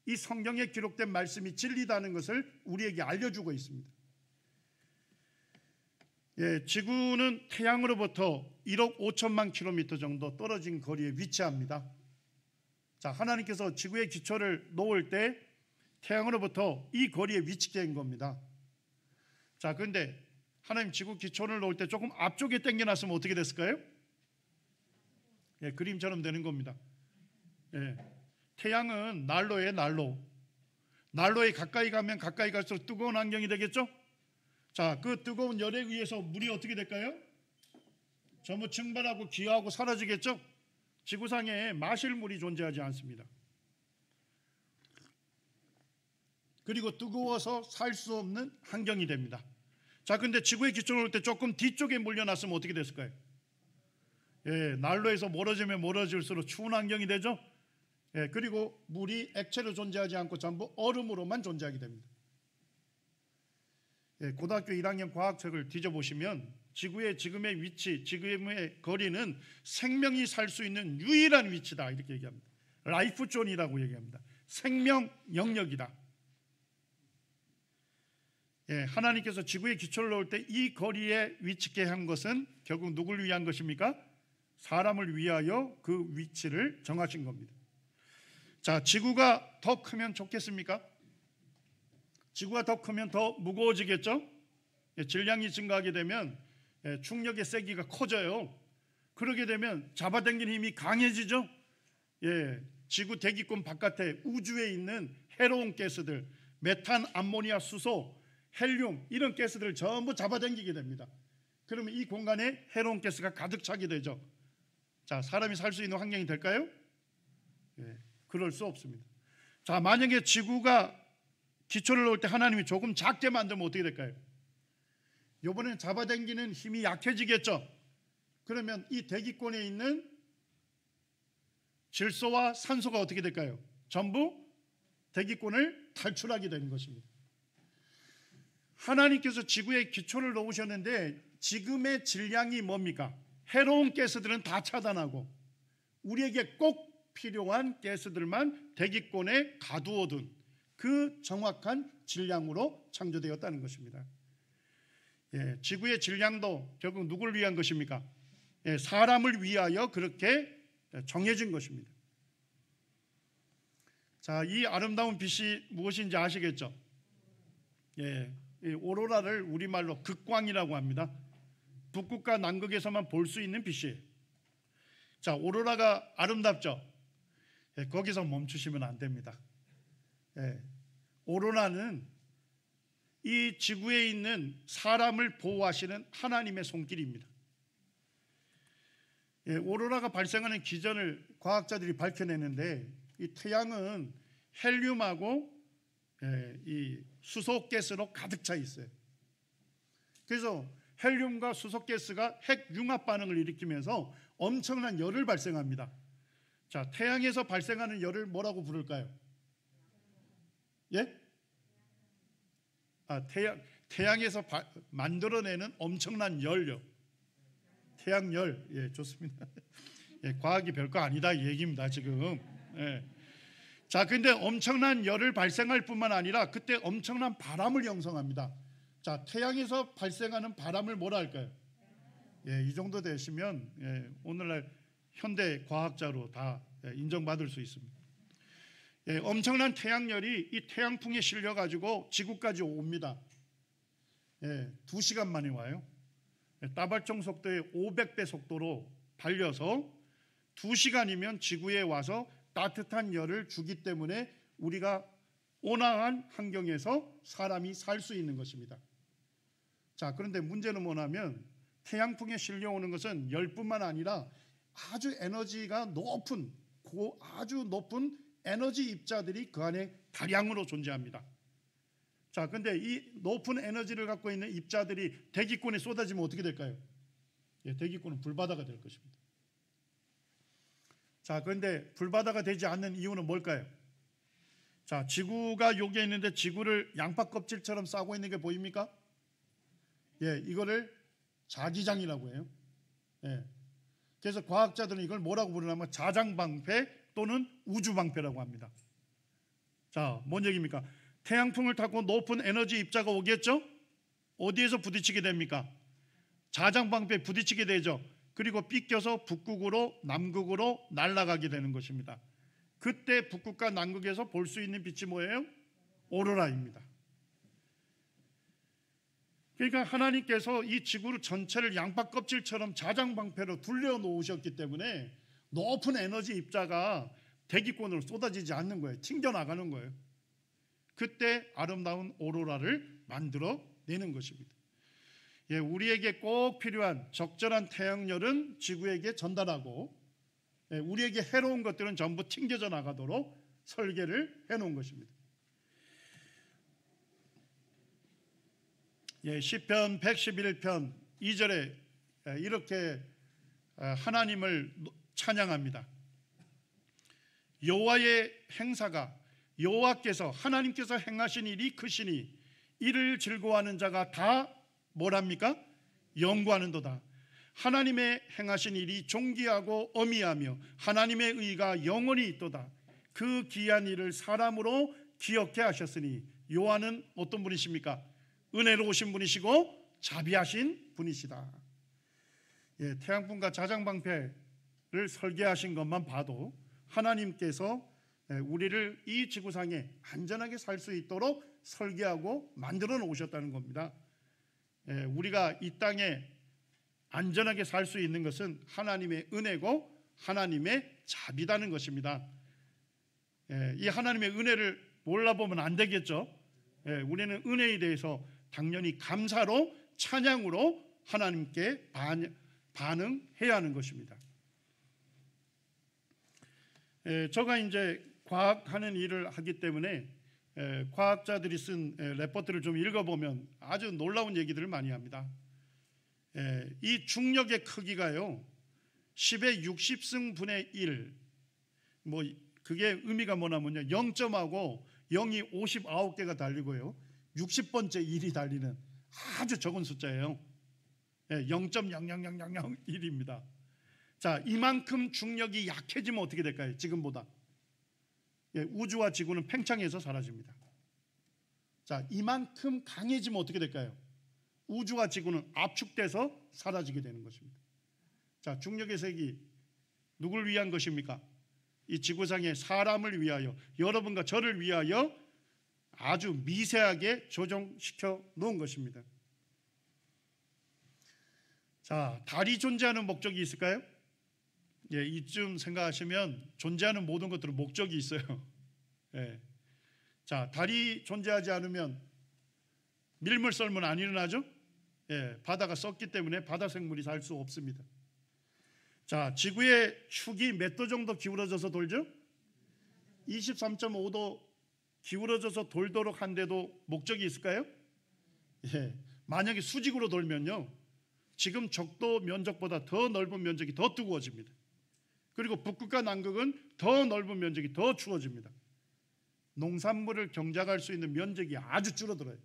이 성경에 기록된 말씀이 진리다는 것을 우리에게 알려주고 있습니다. 지구는 태양으로부터 1억 5천만 킬로미터 정도 떨어진 거리에 위치합니다. 자, 하나님께서 지구의 기초를 놓을 때 태양으로부터 이 거리에 위치된 겁니다. 자, 그런데 하나님 지구 기초를 놓을 때 조금 앞쪽에 당겨놨으면 어떻게 됐을까요? 그림처럼 되는 겁니다. 태양은 난로에 난로에 가까이 가면 가까이 갈수록 뜨거운 환경이 되겠죠? 자, 그 뜨거운 열에 의해서 물이 어떻게 될까요? 전부 증발하고 기화하고 사라지겠죠? 지구상에 마실 물이 존재하지 않습니다. 그리고 뜨거워서 살 수 없는 환경이 됩니다. 자, 근데 지구의 기초를 놓을 때 조금 뒤쪽에 몰려놨으면 어떻게 됐을까요? 난로에서 멀어지면 멀어질수록 추운 환경이 되죠. 그리고 물이 액체로 존재하지 않고 전부 얼음으로만 존재하게 됩니다. 고등학교 1학년 과학책을 뒤져보시면 지구의 지금의 위치, 지금의 거리는 생명이 살 수 있는 유일한 위치다 이렇게 얘기합니다. 라이프 존이라고 얘기합니다. 생명 영역이다. 하나님께서 지구의 기초를 놓을 때 이 거리에 위치케 한 것은 결국 누구를 위한 것입니까? 사람을 위하여 그 위치를 정하신 겁니다. 자, 지구가 더 크면 좋겠습니까? 지구가 더 크면 더 무거워지겠죠? 질량이 증가하게 되면 충격의 세기가 커져요. 그러게 되면 잡아당기는 힘이 강해지죠? 지구 대기권 바깥에 우주에 있는 해로운 가스들, 메탄, 암모니아, 수소, 헬륨 이런 가스들을 전부 잡아당기게 됩니다. 그러면 이 공간에 해로운 가스가 가득 차게 되죠. 자, 사람이 살 수 있는 환경이 될까요? 그럴 수 없습니다. 자, 만약에 지구가 기초를 놓을 때 하나님이 조금 작게 만들면 어떻게 될까요? 이번엔 잡아당기는 힘이 약해지겠죠. 그러면 이 대기권에 있는 질소와 산소가 어떻게 될까요? 전부 대기권을 탈출하게 되는 것입니다. 하나님께서 지구에 기초를 놓으셨는데 지금의 질량이 뭡니까? 해로운 가스들은 다 차단하고 우리에게 꼭 필요한 가스들만 대기권에 가두어둔 그 정확한 질량으로 창조되었다는 것입니다. 지구의 질량도 결국 누구를 위한 것입니까? 사람을 위하여 그렇게 정해진 것입니다. 자, 이 아름다운 빛이 무엇인지 아시겠죠? 이 오로라를 우리말로 극광이라고 합니다. 북극과 남극에서만 볼 수 있는 빛이에요. 자, 오로라가 아름답죠? 거기서 멈추시면 안 됩니다. 오로라는 이 지구에 있는 사람을 보호하시는 하나님의 손길입니다. 오로라가 발생하는 기전을 과학자들이 밝혀내는데 이 태양은 헬륨하고 이 수소가스로 가득 차 있어요. 그래서 헬륨과 수소가스가 핵융합 반응을 일으키면서 엄청난 열을 발생합니다. 자, 태양에서 발생하는 열을 뭐라고 부를까요? 태양에서 만들어내는 엄청난 열요. 태양열. 좋습니다. 과학이 별거 아니다 이 얘기입니다 지금. 자, 근데 엄청난 열을 발생할 뿐만 아니라 그때 엄청난 바람을 형성합니다. 자, 태양에서 발생하는 바람을 뭐라 할까요? 이 정도 되시면 오늘날 현대 과학자로 다 인정받을 수 있습니다. 엄청난 태양열이 이 태양풍에 실려 가지고 지구까지 옵니다. 2시간 만에 와요. 따발총 속도의 500배 속도로 달려서 2시간이면 지구에 와서 따뜻한 열을 주기 때문에 우리가 온화한 환경에서 사람이 살 수 있는 것입니다. 자, 그런데 문제는 뭐냐면 태양풍에 실려오는 것은 열뿐만 아니라 아주 에너지가 높은 아주 높은 에너지 입자들이 그 안에 다량으로 존재합니다. 자, 근데 이 높은 에너지를 갖고 있는 입자들이 대기권에 쏟아지면 어떻게 될까요? 대기권은 불바다가 될 것입니다. 자, 그런데 불바다가 되지 않는 이유는 뭘까요? 자, 지구가 여기에 있는데 지구를 양파 껍질처럼 싸고 있는 게 보입니까? 이거를 자기장이라고 해요. 그래서 과학자들은 이걸 뭐라고 부르냐면 자장방패 또는 우주방패라고 합니다. 자, 뭔 얘기입니까? 태양풍을 타고 높은 에너지 입자가 오겠죠? 어디에서 부딪히게 됩니까? 자장방패에 부딪히게 되죠. 그리고 삐껴서 북극으로 남극으로 날아가게 되는 것입니다. 그때 북극과 남극에서 볼 수 있는 빛이 뭐예요? 오로라입니다. 그러니까 하나님께서 이 지구 전체를 양파 껍질처럼 자장방패로 둘러 놓으셨기 때문에 높은 에너지 입자가 대기권으로 쏟아지지 않는 거예요. 튕겨나가는 거예요. 그때 아름다운 오로라를 만들어내는 것입니다. 우리에게 꼭 필요한 적절한 태양열은 지구에게 전달하고 우리에게 해로운 것들은 전부 튕겨져 나가도록 설계를 해놓은 것입니다. 시편 111편 2절에 이렇게 하나님을 찬양합니다. 여호와의 행사가 여호와께서 하나님께서 행하신 일이 크시니 이를 즐거워하는 자가 다 뭐랍니까? 연구하는도다. 하나님의 행하신 일이 존귀하고 어미하며 하나님의 의가 영원히 있도다. 그 귀한 일을 사람으로 기억해 하셨으니 여호와는 어떤 분이십니까? 은혜로우신 분이시고 자비하신 분이시다. 태양풍과 자장방패를 설계하신 것만 봐도 하나님께서 우리를 이 지구상에 안전하게 살 수 있도록 설계하고 만들어 놓으셨다는 겁니다. 우리가 이 땅에 안전하게 살 수 있는 것은 하나님의 은혜고 하나님의 자비다는 것입니다. 이 하나님의 은혜를 몰라보면 안 되겠죠. 우리는 은혜에 대해서 당연히 감사로 찬양으로 하나님께 반응해야 하는 것입니다. 제가 이제 과학하는 일을 하기 때문에 과학자들이 쓴 레포트를 좀 읽어보면 아주 놀라운 얘기들을 많이 합니다. 이 중력의 크기가요 10의 60승분의 1, 뭐 그게 의미가 뭐냐면요 0점하고 0이 59개가 달리고요 60번째 1이 달리는 아주 적은 숫자예요. 0.0000001입니다. 자, 이만큼 중력이 약해지면 어떻게 될까요? 지금보다 우주와 지구는 팽창해서 사라집니다. 자, 이만큼 강해지면 어떻게 될까요? 우주와 지구는 압축돼서 사라지게 되는 것입니다. 자, 중력의 세기 누굴 위한 것입니까? 이 지구상의 사람을 위하여, 여러분과 저를 위하여 아주 미세하게 조정시켜 놓은 것입니다. 자, 달이 존재하는 목적이 있을까요? 이쯤 생각하시면 존재하는 모든 것들은 목적이 있어요. 자, 달이 존재하지 않으면 밀물 썰면 안 일어나죠? 바다가 썩기 때문에 바다 생물이 살 수 없습니다. 자, 지구의 축이 몇 도 정도 기울어져서 돌죠? 23.5도 기울어져서 돌도록 한데도 목적이 있을까요? 만약에 수직으로 돌면요 지금 적도 면적보다 더 넓은 면적이 더 뜨거워집니다. 그리고 북극과 남극은 더 넓은 면적이 더 추워집니다. 농산물을 경작할 수 있는 면적이 아주 줄어들어요.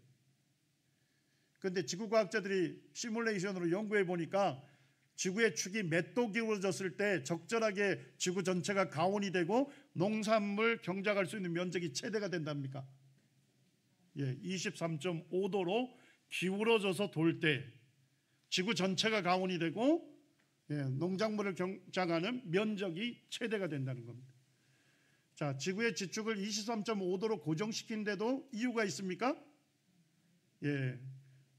그런데 지구과학자들이 시뮬레이션으로 연구해 보니까 지구의 축이 몇 도 기울어졌을 때 적절하게 지구 전체가 가온이 되고 농산물 경작할 수 있는 면적이 최대가 된답니까? 23.5도로 기울어져서 돌 때 지구 전체가 가온이 되고 농작물을 경작하는 면적이 최대가 된다는 겁니다. 자, 지구의 지축을 23.5도로 고정시킨데도 이유가 있습니까?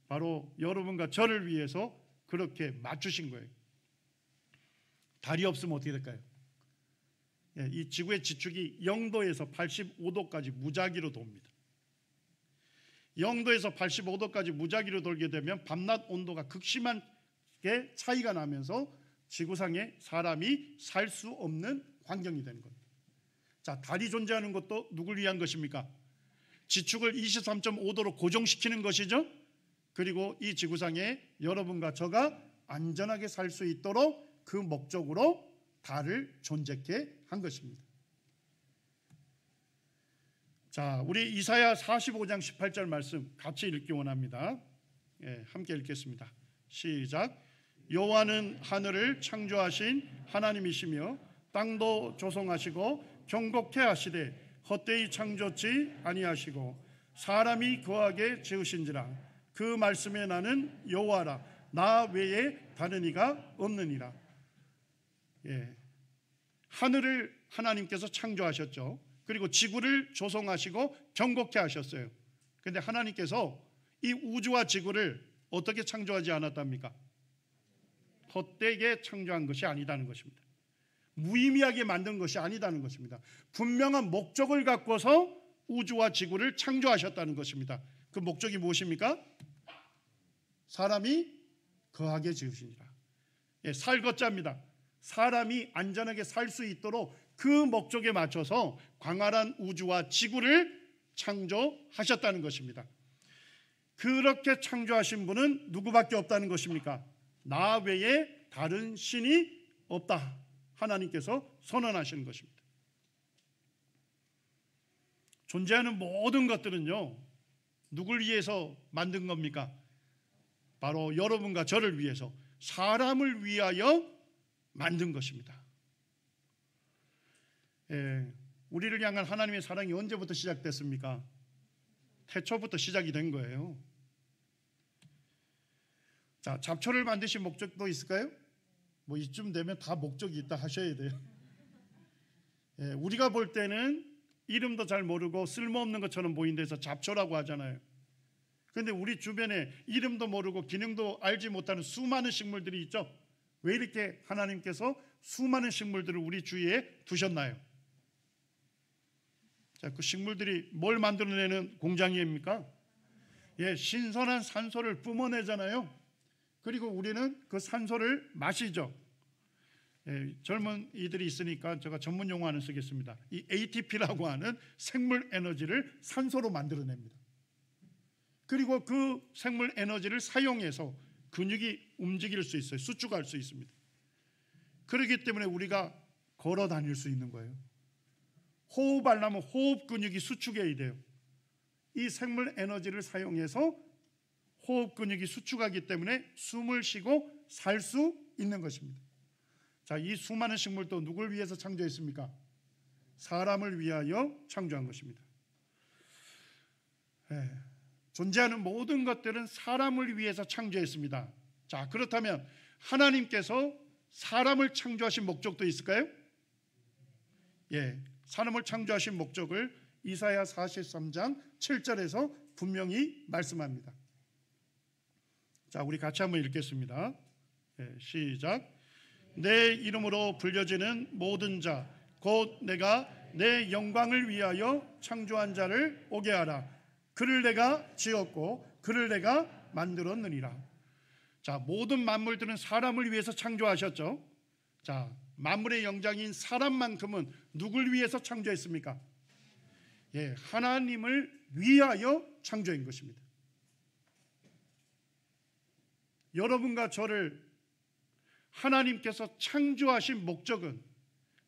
바로 여러분과 저를 위해서 그렇게 맞추신 거예요. 달이 없으면 어떻게 될까요? 이 지구의 지축이 0도에서 85도까지 무작위로 돕니다. 0도에서 85도까지 무작위로 돌게 되면 밤낮 온도가 극심하게 차이가 나면서 지구상에 사람이 살 수 없는 환경이 되는 겁니다. 자, 달이 존재하는 것도 누굴 위한 것입니까? 지축을 23.5도로 고정시키는 것이죠. 그리고 이 지구상에 여러분과 저가 안전하게 살 수 있도록 그 목적으로 달을 존재케 한 것입니다. 자, 우리 이사야 45장 18절 말씀 같이 읽기 원합니다. 함께 읽겠습니다. 시작. 여호와는 하늘을 창조하신 하나님이시며 땅도 조성하시고 경곡케 하시되 헛되이 창조치 아니하시고 사람이 거하게 지으신지라. 그 말씀에 나는 여호와라. 나 외에 다른 이가 없느니라. 하늘을 하나님께서 창조하셨죠. 그리고 지구를 조성하시고 경곡케 하셨어요. 그런데 하나님께서 이 우주와 지구를 어떻게 창조하지 않았답니까? 헛되게 창조한 것이 아니다는 것입니다. 무의미하게 만든 것이 아니다는 것입니다. 분명한 목적을 갖고서 우주와 지구를 창조하셨다는 것입니다. 그 목적이 무엇입니까? 사람이 거하게 지으시니라. 살것자입니다. 사람이 안전하게 살 수 있도록 그 목적에 맞춰서 광활한 우주와 지구를 창조하셨다는 것입니다. 그렇게 창조하신 분은 누구밖에 없다는 것입니까? 나 외에 다른 신이 없다. 하나님께서 선언하시는 것입니다. 존재하는 모든 것들은요, 누굴 위해서 만든 겁니까? 바로 여러분과 저를 위해서, 사람을 위하여 만든 것입니다. 우리를 향한 하나님의 사랑이 언제부터 시작됐습니까? 태초부터 시작이 된 거예요. 자, 잡초를 만드신 목적도 있을까요? 뭐 이쯤 되면 다 목적이 있다 하셔야 돼요. 우리가 볼 때는 이름도 잘 모르고 쓸모없는 것처럼 보인데서 잡초라고 하잖아요. 그런데 우리 주변에 이름도 모르고 기능도 알지 못하는 수많은 식물들이 있죠. 왜 이렇게 하나님께서 수많은 식물들을 우리 주위에 두셨나요? 자, 그 식물들이 뭘 만들어내는 공장입니까? 신선한 산소를 뿜어내잖아요. 그리고 우리는 그 산소를 마시죠. 젊은 이들이 있으니까 제가 전문 용어 하나 쓰겠습니다. 이 ATP라고 하는 생물 에너지를 산소로 만들어냅니다. 그리고 그 생물 에너지를 사용해서 근육이 움직일 수 있어요. 수축할 수 있습니다. 그렇기 때문에 우리가 걸어 다닐 수 있는 거예요. 호흡하려면 호흡 근육이 수축해야 돼요. 이 생물 에너지를 사용해서 호흡 근육이 수축하기 때문에 숨을 쉬고 살 수 있는 것입니다. 자, 이 수많은 식물도 누굴 위해서 창조했습니까? 사람을 위하여 창조한 것입니다. 존재하는 모든 것들은 사람을 위해서 창조했습니다. 자, 그렇다면 하나님께서 사람을 창조하신 목적도 있을까요? 사람을 창조하신 목적을 이사야 43장 7절에서 분명히 말씀합니다. 자, 우리 같이 한번 읽겠습니다. 시작. 내 이름으로 불려지는 모든 자, 곧 내가 내 영광을 위하여 창조한 자를 오게 하라. 그를 내가 지었고 그를 내가 만들었느니라. 자, 모든 만물들은 사람을 위해서 창조하셨죠. 자, 만물의 영장인 사람만큼은 누굴 위해서 창조했습니까? 하나님을 위하여 창조한 것입니다. 여러분과 저를 하나님께서 창조하신 목적은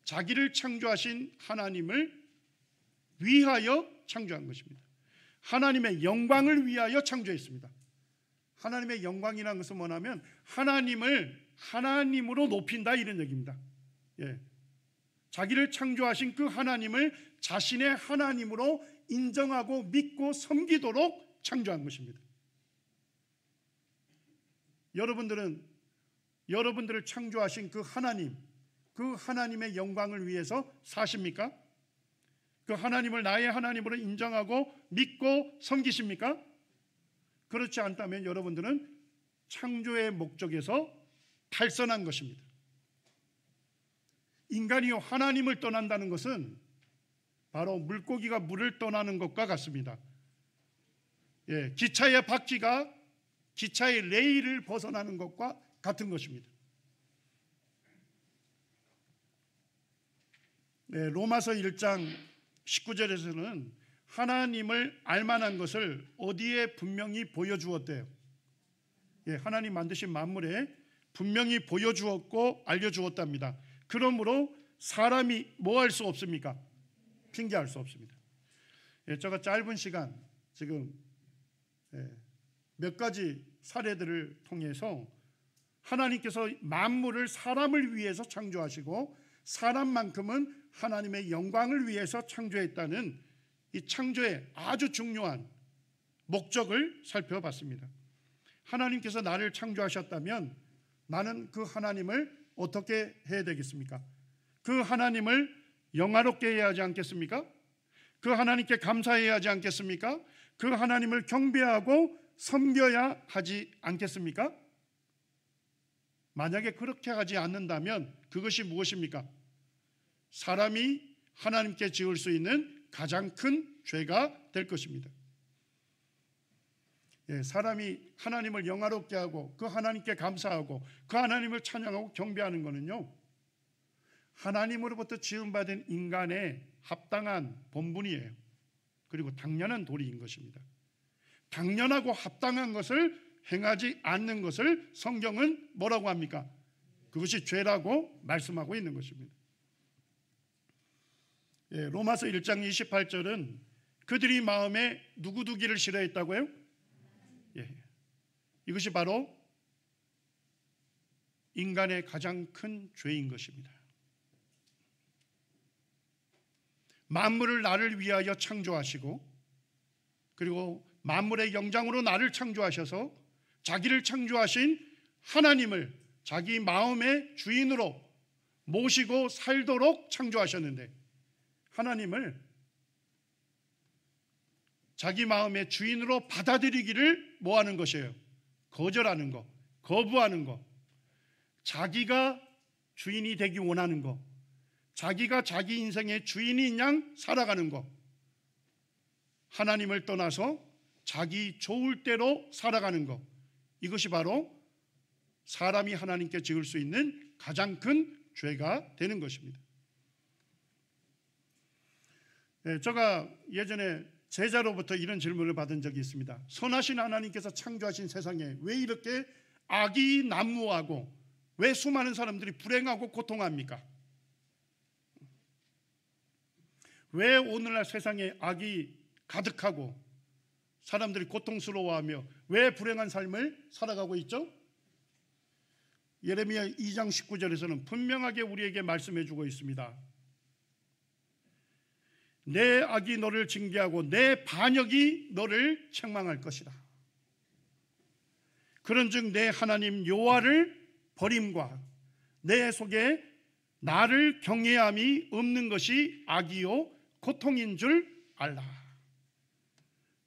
자기를 창조하신 하나님을 위하여 창조한 것입니다. 하나님의 영광을 위하여 창조했습니다. 하나님의 영광이라는 것은 뭐냐면 하나님을 하나님으로 높인다, 이런 얘기입니다. 자기를 창조하신 그 하나님을 자신의 하나님으로 인정하고 믿고 섬기도록 창조한 것입니다. 여러분들을 창조하신 그 하나님, 그 하나님의 영광을 위해서 사십니까? 그 하나님을 나의 하나님으로 인정하고 믿고 섬기십니까? 그렇지 않다면 여러분들은 창조의 목적에서 탈선한 것입니다. 인간이 하나님을 떠난다는 것은 바로 물고기가 물을 떠나는 것과 같습니다. 기차의 바퀴가 기차의 레일을 벗어나는 것과 같은 것입니다. 로마서 1장 19절에서는 하나님을 알만한 것을 어디에 분명히 보여주었대요. 하나님 만드신 만물에 분명히 보여주었고 알려주었답니다. 그러므로 사람이 뭐 할 수 없습니까? 핑계할 수 없습니다. 제가 짧은 시간 지금 몇 가지 사례들을 통해서 하나님께서 만물을 사람을 위해서 창조하시고 사람만큼은 하나님의 영광을 위해서 창조했다는 이 창조의 아주 중요한 목적을 살펴봤습니다. 하나님께서 나를 창조하셨다면 나는 그 하나님을 어떻게 해야 되겠습니까? 그 하나님을 영화롭게 해야 하지 않겠습니까? 그 하나님께 감사해야 하지 않겠습니까? 그 하나님을 경배하고 섬겨야 하지 않겠습니까? 만약에 그렇게 하지 않는다면 그것이 무엇입니까? 사람이 하나님께 지을 수 있는 가장 큰 죄가 될 것입니다. 사람이 하나님을 영화롭게 하고 그 하나님께 감사하고 그 하나님을 찬양하고 경배하는 것은요, 하나님으로부터 지음받은 인간의 합당한 본분이에요. 그리고 당연한 도리인 것입니다. 당연하고 합당한 것을 행하지 않는 것을 성경은 뭐라고 합니까? 그것이 죄라고 말씀하고 있는 것입니다. 로마서 1장 28절은 그들이 마음에 누구 두기를 싫어했다고요? 이것이 바로 인간의 가장 큰 죄인 것입니다. 만물을 나를 위하여 창조하시고 그리고 만물의 영장으로 나를 창조하셔서 자기를 창조하신 하나님을 자기 마음의 주인으로 모시고 살도록 창조하셨는데, 하나님을 자기 마음의 주인으로 받아들이기를 뭐하는 것이에요? 거절하는 것, 거부하는 것, 자기가 주인이 되기 원하는 것, 자기가 자기 인생의 주인인 양 살아가는 것, 하나님을 떠나서 자기 좋을 대로 살아가는 것, 이것이 바로 사람이 하나님께 지을 수 있는 가장 큰 죄가 되는 것입니다. 제가 예전에 제자로부터 이런 질문을 받은 적이 있습니다. 선하신 하나님께서 창조하신 세상에 왜 이렇게 악이 난무하고 왜 수많은 사람들이 불행하고 고통합니까? 왜 오늘날 세상에 악이 가득하고 사람들이 고통스러워하며 왜 불행한 삶을 살아가고 있죠? 예레미야 2장 19절에서는 분명하게 우리에게 말씀해 주고 있습니다. 내 악이 너를 징계하고 내 반역이 너를 책망할 것이다. 그런즉 내 하나님 여호와를 버림과 내 속에 나를 경외함이 없는 것이 악이요 고통인 줄 알라.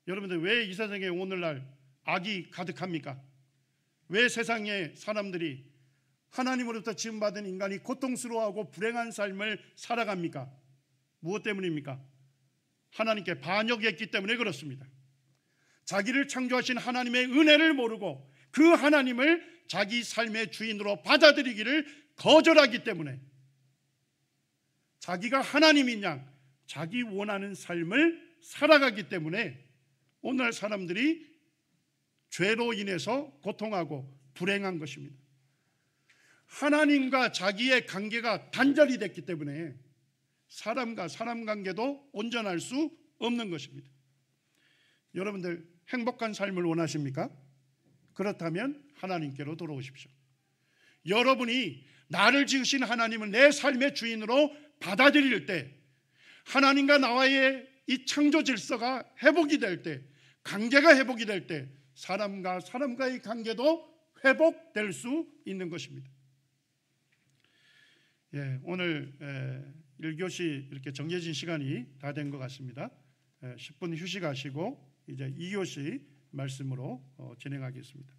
여러분들, 왜 이 세상에 오늘날 악이 가득합니까? 왜 세상에 사람들이 하나님으로부터 지음받은 인간이 고통스러워하고 불행한 삶을 살아갑니까? 무엇 때문입니까? 하나님께 반역했기 때문에 그렇습니다. 자기를 창조하신 하나님의 은혜를 모르고 그 하나님을 자기 삶의 주인으로 받아들이기를 거절하기 때문에, 자기가 하나님인 양 자기 원하는 삶을 살아가기 때문에 오늘 사람들이 죄로 인해서 고통하고 불행한 것입니다. 하나님과 자기의 관계가 단절이 됐기 때문에 사람과 사람 관계도 온전할 수 없는 것입니다. 여러분들, 행복한 삶을 원하십니까? 그렇다면 하나님께로 돌아오십시오. 여러분이 나를 지으신 하나님을 내 삶의 주인으로 받아들일 때, 하나님과 나와의 이 창조 질서가 회복이 될 때, 관계가 회복이 될 때 사람과 사람과의 관계도 회복될 수 있는 것입니다. 오늘 1교시 이렇게 정해진 시간이 다 된 것 같습니다. 10분 휴식하시고 이제 2교시 말씀으로 진행하겠습니다.